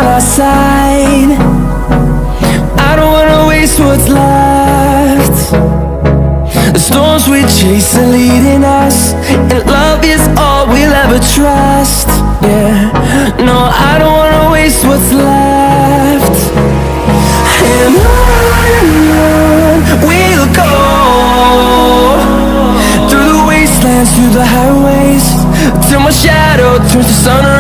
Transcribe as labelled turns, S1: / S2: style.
S1: on our side. I don't wanna waste what's left. The storms we chase are leading us, and love is all we'll ever trust. Yeah, no, I don't wanna waste what's left. And on we'll go, through the wastelands, through the highways, till my shadow turns to sun